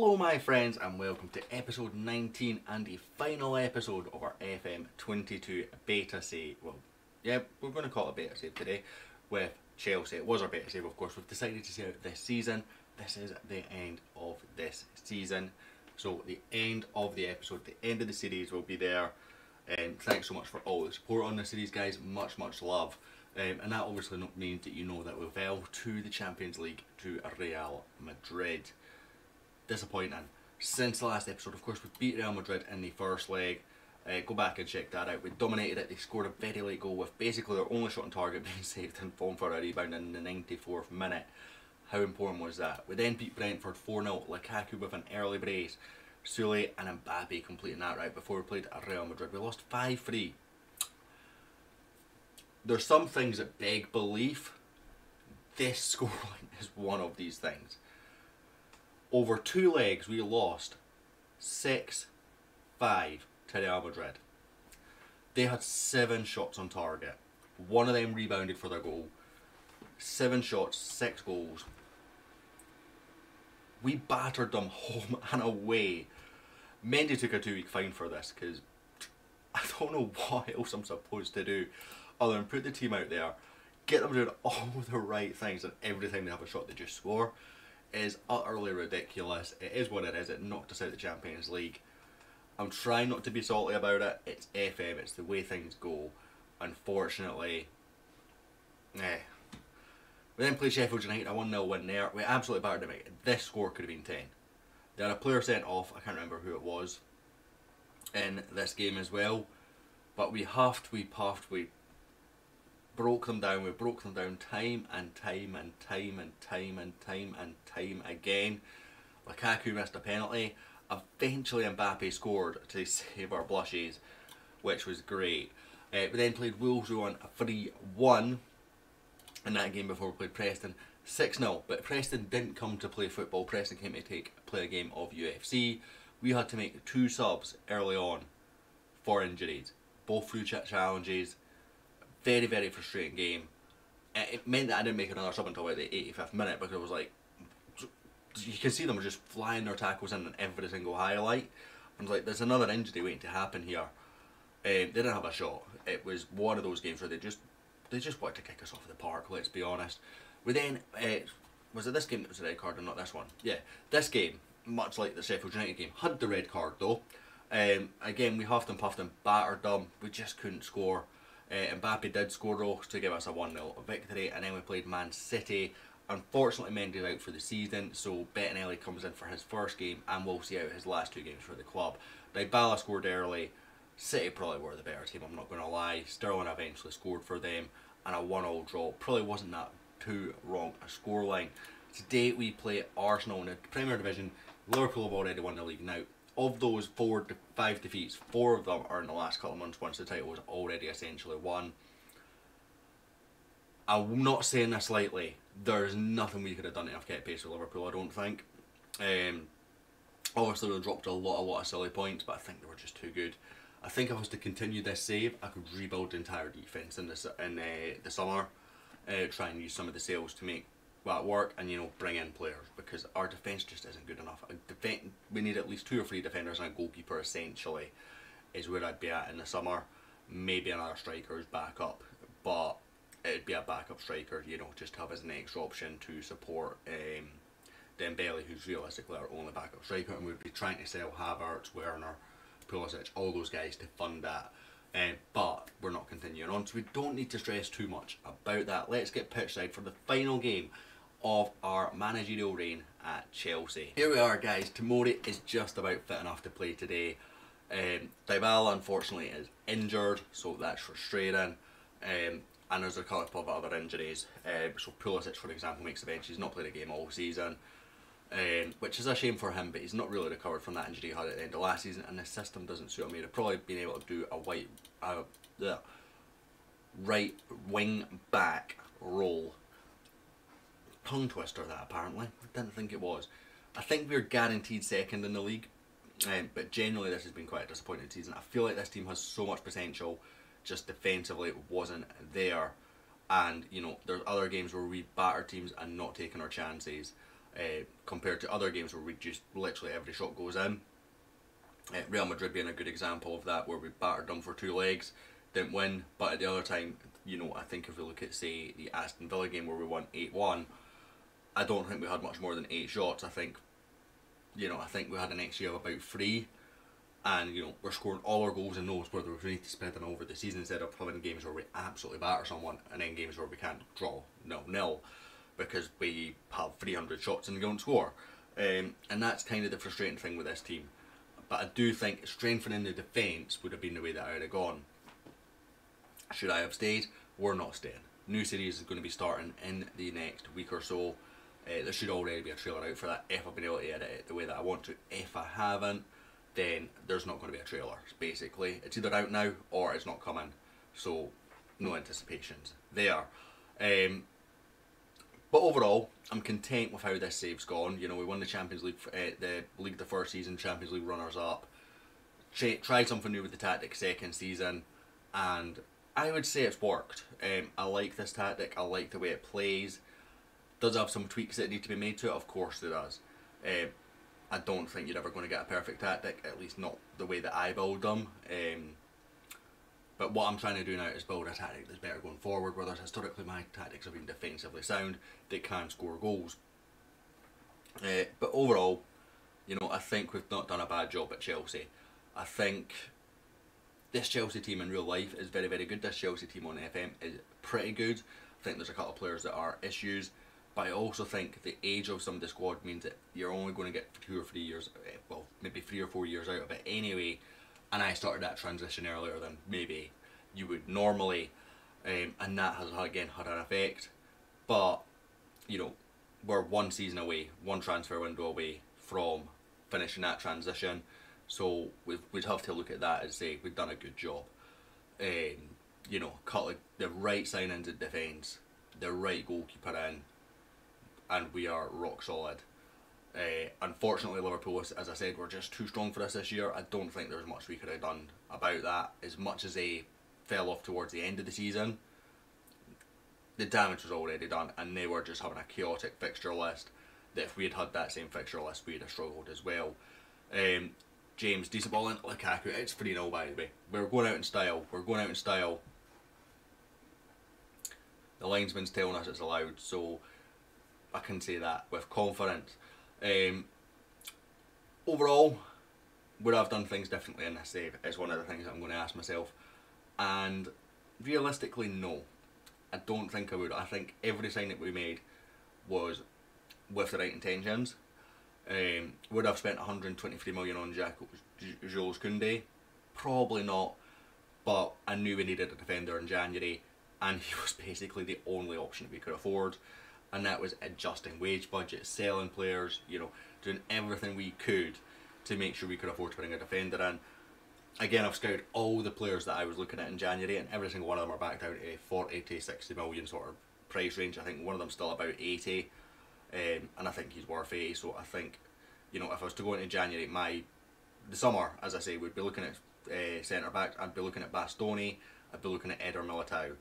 Hello my friends and welcome to episode 19 and the final episode of our FM22 beta save. Well, yeah, we're going to call it a beta save today with Chelsea. It was our beta save, of course. We've decided to see out this season. This is the end of this season. So the end of the episode, the end of the series will be there. Thanks so much for all the support on the series, guys. Much love. And that obviously means that you know that we fell to the Champions League to Real Madrid. Disappointing. Since the last episode, of course, we beat Real Madrid in the first leg. Go back and check that out. We dominated it. They scored a very late goal with basically their only shot on target being saved and falling for a rebound in the 94th minute. How important was that? We then beat Brentford 4-0. Lukaku with an early brace. Sule and Mbappe completing that right before we played Real Madrid. We lost 5-3. There's some things that beg belief. This scoreline is one of these things. Over 2 legs, we lost 6-5 to Real Madrid. They had 7 shots on target. One of them rebounded for their goal. 7 shots, 6 goals. We battered them home and away. Mendy took a 2-week fine for this because I don't know what else I'm supposed to do other than put the team out there, get them doing all the right things, and every time they have a shot they just score. Is utterly ridiculous. It is what it is. It knocked us out of the Champions League. I'm trying not to be salty about it. It's FM. It's the way things go. Unfortunately, we then played Sheffield United. A 1-0 win there. We absolutely battered them out. This score could have been 10. They had a player sent off. I can't remember who it was in this game as well. But we huffed, we puffed, we broke them down. We broke them down time and time and time and time and time and time again. Lukaku missed a penalty. Eventually Mbappe scored to save our blushes, which was great. We then played Wolves. We won a 3-1 in that game before we played Preston 6-0. But Preston didn't come to play football. Preston came to play a game of UFC. We had to make 2 subs early on for injuries. Both through challenges. Very frustrating game. It meant that I didn't make another sub until about the 85th minute because it was like, you can see them were just flying their tackles in every single highlight. I was like, there's another injury waiting to happen here. They didn't have a shot. It was one of those games where they just wanted to kick us off the park, let's be honest. We then, was it this game that was the red card and not this one? Yeah, this game, much like the Sheffield United game, had the red card though. Again, we huffed and puffed and battered them. We just couldn't score. Mbappe did score though to give us a 1-0 victory, and then we played Man City. Unfortunately, Mendy's out for the season, so Bettinelli comes in for his first game and we'll see out his last 2 games for the club. Dybala scored early. City probably were the better team, I'm not going to lie. Sterling eventually scored for them, and a 1-1 draw probably wasn't that too wrong a scoreline. Today we play Arsenal in the Premier Division. Liverpool have already won the league now. Of those 5 defeats, 4 of them are in the last couple of months once the title was already essentially won. I'm not saying this lightly. There's nothing we could have done to have kept pace with Liverpool, I don't think. Obviously we dropped a lot of silly points, but I think they were just too good. I think if I was to continue this save, I could rebuild the entire defence in the summer. Try and use some of the sales to make that work, and bring in players, because our defence just isn't good enough. We need at least 2 or 3 defenders and a goalkeeper essentially is where I'd be at in the summer. Maybe another striker's backup, but it'd be a backup striker, just to have as an extra option to support Dembele, who's realistically our only backup striker, and we'd be trying to sell Havertz, Werner, Pulisic, all those guys to fund that. But we're not continuing on, so we don't need to stress too much about that. Let's get pitch side for the final game of our managerial reign at Chelsea. Here we are, guys. Tomori is just about fit enough to play today. Dybala unfortunately is injured, so that's frustrating. And there's a couple of other injuries. So Pulisic, for example, makes the bench. He's not played a game all season, which is a shame for him, but he's not really recovered from that injury he had at the end of last season, and the system doesn't suit him. He'd have probably been able to do a right wing back role. Tongue twister that, apparently. I didn't think it was. I think we're guaranteed second in the league, but generally this has been quite a disappointing season. I feel like this team has so much potential, just defensively it wasn't there. And there's other games where we batter teams and not taking our chances. compared to other games where we just literally every shot goes in. Real Madrid being a good example of that, where we battered them for 2 legs, didn't win, but at the other time, you know, I think if we look at, say, the Aston Villa game where we won 8-1, I don't think we had much more than 8 shots. I think we had an XG of about 3, and, you know, we're scoring all our goals in those where we need to spread them over the season instead of having games where we absolutely batter someone and then games where we can't draw 0-0 because we have 300 shots and don't score. And that's kind of the frustrating thing with this team. But I do think strengthening the defence would have been the way that I would have gone. Should I have stayed? We're not staying. New series is going to be starting in the next week or so. There should already be a trailer out for that if I've been able to edit it the way that I want to. If I haven't, then there's not going to be a trailer. Basically, it's either out now or it's not coming. So, no anticipations there. But overall, I'm content with how this save's gone. You know, we won the Champions League, the first season, Champions League runners-up. Tried something new with the tactic second season, and I would say it's worked. I like this tactic. I like the way it plays. Does have some tweaks that need to be made to it? Of course it does. I don't think you're ever going to get a perfect tactic, at least not the way that I build them. But what I'm trying to do now is build a tactic that's better going forward, whereas historically my tactics have been defensively sound, that can score goals. But overall, you know, I think we've not done a bad job at Chelsea. I think this Chelsea team in real life is very, very good. This Chelsea team on FM is pretty good. I think there's a couple of players that are issues, but I also think the age of some of the squad means that you're only going to get 2 or 3 years, well, maybe 3 or 4 years out of it anyway. And I started that transition earlier than maybe you would normally, and that has again had an effect. But, you know, we're 1 season away, 1 transfer window away from finishing that transition. So we'd have to look at that and say we've done a good job. You know, cut the right signings in defence, the right goalkeeper in, and we are rock solid. Unfortunately, Liverpool, as I said, were just too strong for us this year. I don't think there's much we could have done about that. As much as they fell off towards the end of the season, the damage was already done, and they were just having a chaotic fixture list that if we had had that same fixture list, we'd have struggled as well. James, decent ball into Lukaku. It's 3-0, by the way. We're going out in style. We're going out in style. The linesman's telling us it's allowed, so I can say that with confidence. Overall, would I have done things differently in this save is one of the things that I'm going to ask myself. And realistically, no. I don't think I would. I think every sign that we made was with the right intentions. Would I have spent 123 million on Jules Koundé? Probably not. But I knew we needed a defender in January, and he was basically the only option that we could afford. And that was adjusting wage budgets, selling players, you know, doing everything we could to make sure we could afford to bring a defender in. Again, I've scouted all the players that I was looking at in January, and every single one of them are back down to 40 to 60 million sort of price range. I think one of them's still about 80, and I think he's worth 80. So I think, you know, if I was to go into January, the summer, as I say, we'd be looking at centre backs. I'd be looking at Bastoni. I'd be looking at Eder Militao,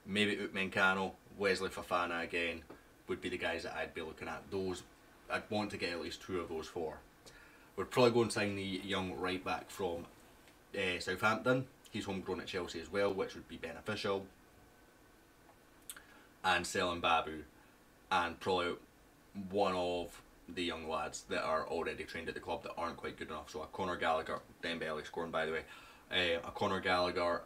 maybe Upamecano, Wesley Fofana again would be the guys that I'd be looking at. Those, I'd want to get at least 2 of those 4. We'd probably go and sign the young right back from Southampton. He's homegrown at Chelsea as well, which would be beneficial. And sell Babu, and probably one of the young lads that are already trained at the club that aren't quite good enough. So a Conor Gallagher, Dembele scoring by the way, a Conor Gallagher,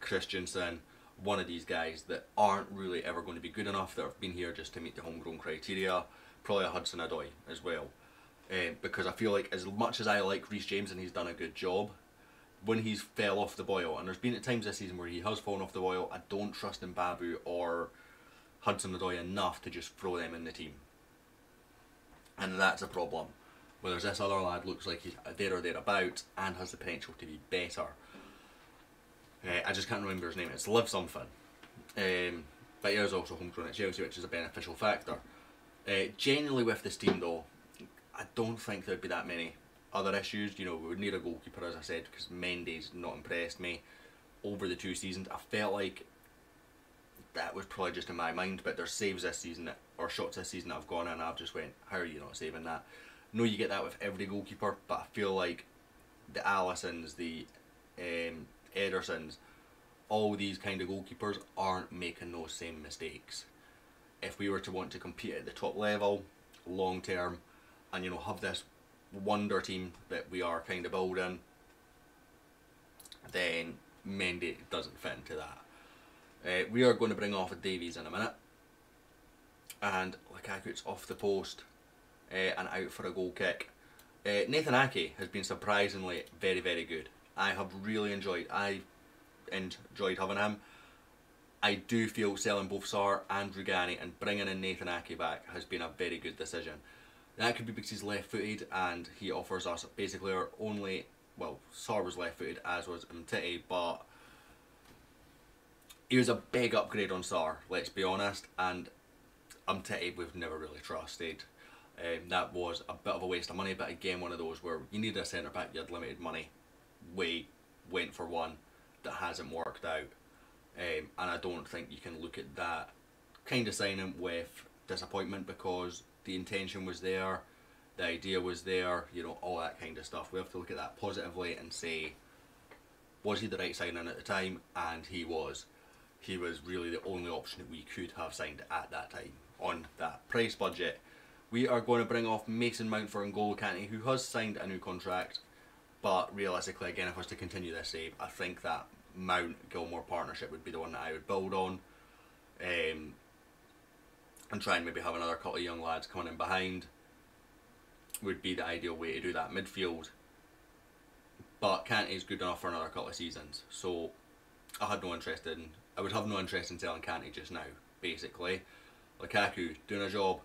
Christensen, one of these guys that aren't really ever going to be good enough, that have been here just to meet the homegrown criteria. Probably a Hudson-Odoi as well. Because I feel like as much as I like Reece James and he's done a good job, when he's fell off the boil, and there's been at times this season where he has fallen off the boil, I don't trust Babu or Hudson-Odoi enough to just throw them in the team. And that's a problem. Whereas this other lad looks like he's there or thereabouts and has the potential to be better. I just can't remember his name. It's Liv something. But he is also homegrown at Chelsea, which is a beneficial factor. Generally with this team though, I don't think there'd be that many other issues. You know, we would need a goalkeeper, as I said, because Mendy's not impressed me over the 2 seasons. I felt like that was probably just in my mind, but there's saves this season, or shots this season that have gone in and I've just went, how are you not saving that? No, you get that with every goalkeeper, but I feel like the Allisons, the Edersons, all these kind of goalkeepers aren't making those same mistakes. If we were to want to compete at the top level, long term, and have this wonder team that we are kind of building, then Mendy doesn't fit into that. We are going to bring off Davies in a minute, and Lukaku's off the post and out for a goal kick. Nathan Ake has been surprisingly very, very good. I have really enjoyed having him. I do feel selling both Sarr and Rugani and bringing in Nathan Ake back has been a very good decision. That could be because he's left-footed and he offers us basically our only... Well, Sarr was left-footed, as was Mtiti, but he was a big upgrade on Sarr, let's be honest, and Mtiti we've never really trusted. That was a bit of a waste of money, but again, one of those where you need a centre-back, you had limited money. We went for one that hasn't worked out, and I don't think you can look at that kind of signing with disappointment, because the intention was there, the idea was there, all that kind of stuff. We have to look at that positively and say, was he the right signing at the time? And he was. He was really the only option that we could have signed at that time on that price budget. We are going to bring off Mason Mount for N'Golo Kante, who has signed a new contract, but realistically, again, if I was to continue this save, I think that Mount-Gilmore partnership would be the one that I would build on, and try and maybe have another couple of young lads coming in behind would be the ideal way to do that midfield. But Kante is good enough for another couple of seasons, so I would have no interest in selling Kante just now, basically. Lukaku doing a job,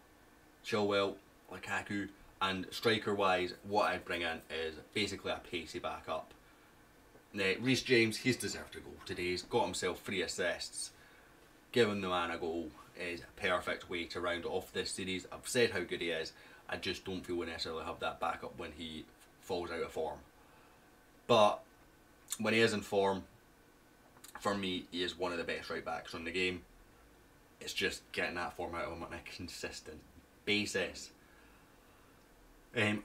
Chilwell, Lukaku, and striker wise, what I'd bring in is basically a pacey backup. Reece James, he's deserved a goal today. He's got himself 3 assists. Giving the man a goal is a perfect way to round off this series. I've said how good he is. I just don't feel we necessarily have that backup when he falls out of form. But when he is in form, for me, he is one of the best right backs on the game. It's just getting that form out of him on a consistent basis.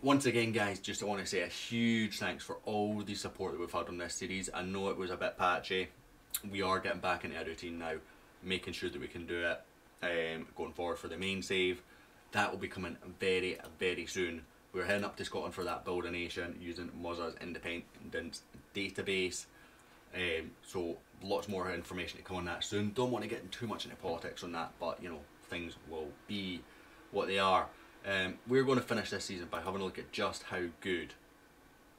Once again, guys, just I want to say a huge thanks for all the support that we've had on this series. I know it was a bit patchy. We are getting back into a routine now, making sure that we can do it going forward for the main save. That will be coming very, very soon. We're heading up to Scotland for that Build a Nation using Muzza's independence database. So lots more information to come on that soon. Don't want to get too much into politics on that, but things will be what they are. We're going to finish this season by having a look at just how good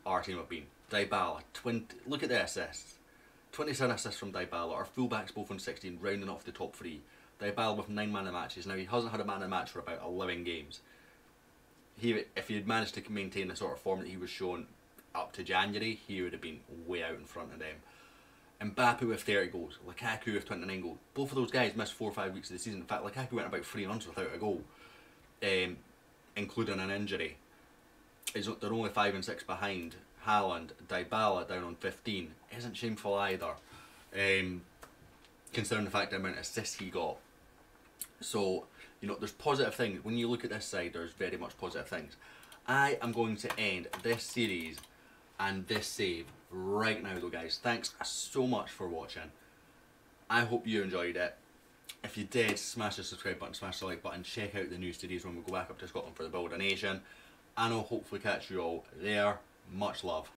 our team have been. Dybala, look at the assists. 27 assists from Dybala. Our fullbacks both on 16, rounding off the top 3. Dybala with 9 man of matches. Now, he hasn't had a man of match for about 11 games. If he had managed to maintain the sort of form that he was showing up to January, he would have been way out in front of them. Mbappe with 30 goals, Lukaku with 29 goals. Both of those guys missed 4 or 5 weeks of the season. In fact, Lukaku went about 3 months without a goal, including an injury. They're only 5 and 6 behind Haaland. Dybala down on 15 isn't shameful either, considering the fact the amount of assists he got. So, there's positive things. When you look at this side, there's very much positive things. I am going to end this series and this save right now though, guys. Thanks so much for watching. I hope you enjoyed it. If you did, smash the subscribe button, smash the like button, check out the new series when we go back up to Scotland for the Build a Nation, and I'll hopefully catch you all there. Much love.